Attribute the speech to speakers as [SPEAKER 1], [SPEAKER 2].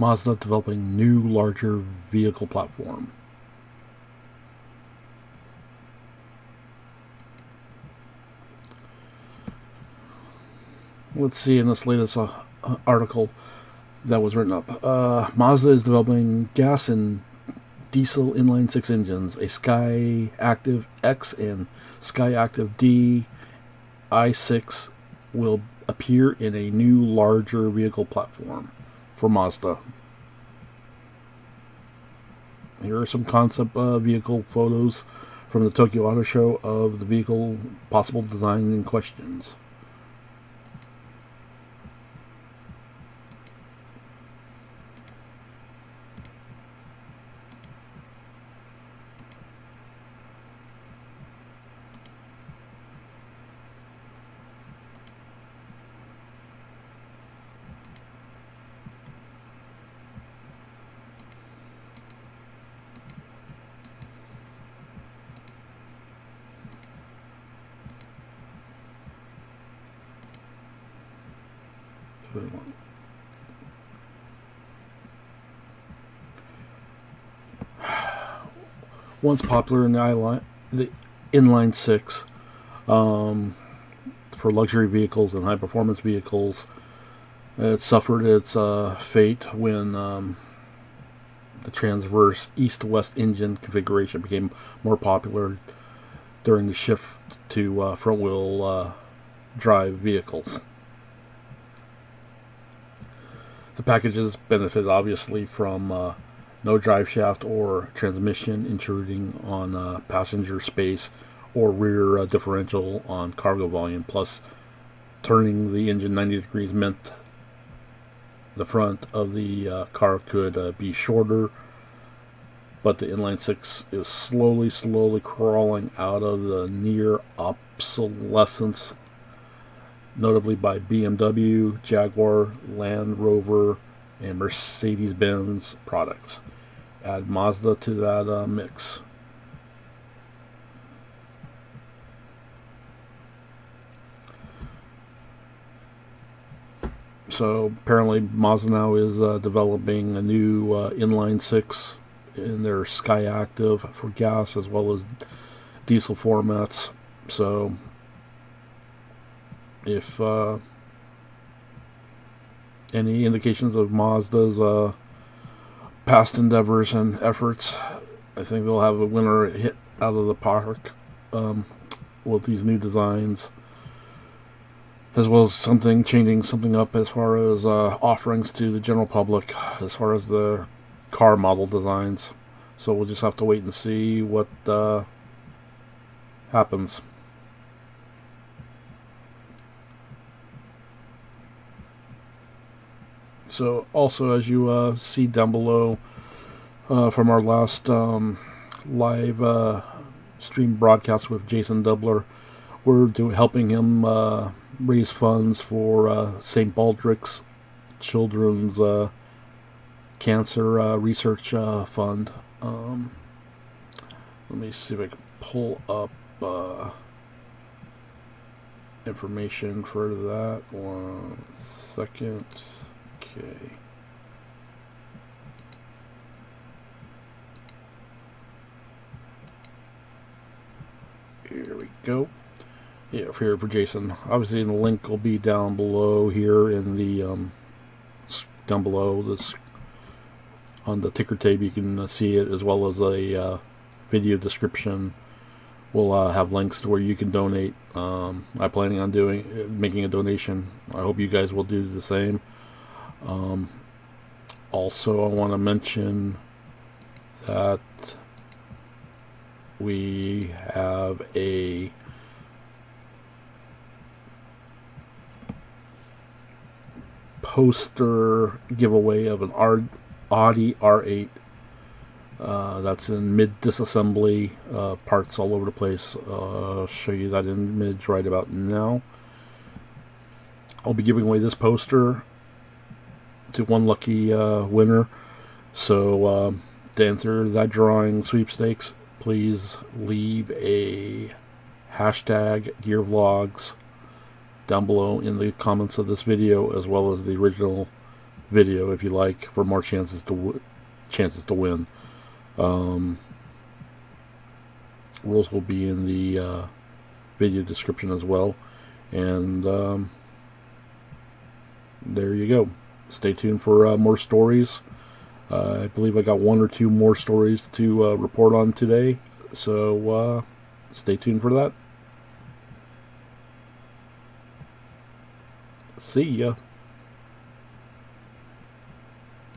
[SPEAKER 1] Mazda developing new, larger vehicle platform. Let's see in this latest article that was written up. Mazda is developing gas and diesel inline-six engines. A Skyactiv-X and Skyactiv-D I6 will appear in a new, larger vehicle platform for Mazda. Here are some concept vehicle photos from the Tokyo Auto Show of the vehicle possible design and questions. Once popular in the inline-six for luxury vehicles and high-performance vehicles, it suffered its fate when the transverse east-west engine configuration became more popular during the shift to front-wheel drive vehicles. The packages benefited obviously from no drive shaft or transmission intruding on passenger space or rear differential on cargo volume, plus turning the engine 90 degrees meant the front of the car could be shorter, but the inline-six is slowly crawling out of the near obsolescence, notably by BMW, Jaguar, Land Rover, and Mercedes-Benz products. Add Mazda to that mix. So apparently Mazda now is developing a new inline-six in their Skyactiv for gas as well as diesel formats. So if any indications of Mazda's past endeavors and efforts, I think they'll have a winner hit out of the park with these new designs, as well as changing something up as far as offerings to the general public as far as the car model designs. So we'll just have to wait and see what happens. So also, as you see down below from our last live stream broadcast with Jason Dubler, we're helping him raise funds for St. Baldrick's Children's Cancer Research Fund. Let me see if I can pull up information for that. 1 second. Okay. Here we go. Yeah, here for Jason. Obviously, the link will be down below here in the down below this on the ticker tape. You can see it, as well as a video description. We'll have links to where you can donate. I'm planning on making a donation. I hope you guys will do the same. Also, I want to mention that we have a poster giveaway of an Audi R8 that's in mid-disassembly, parts all over the place. I'll show you that image right about now. I'll be giving away this poster to one lucky winner. So to enter that drawing sweepstakes, please leave a hashtag GearVlogz down below in the comments of this video, as well as the original video if you like, for more chances to win. Rules will be in the video description as well. And there you go. Stay tuned for more stories. I believe I got 1 or 2 more stories to report on today, so stay tuned for that. See ya.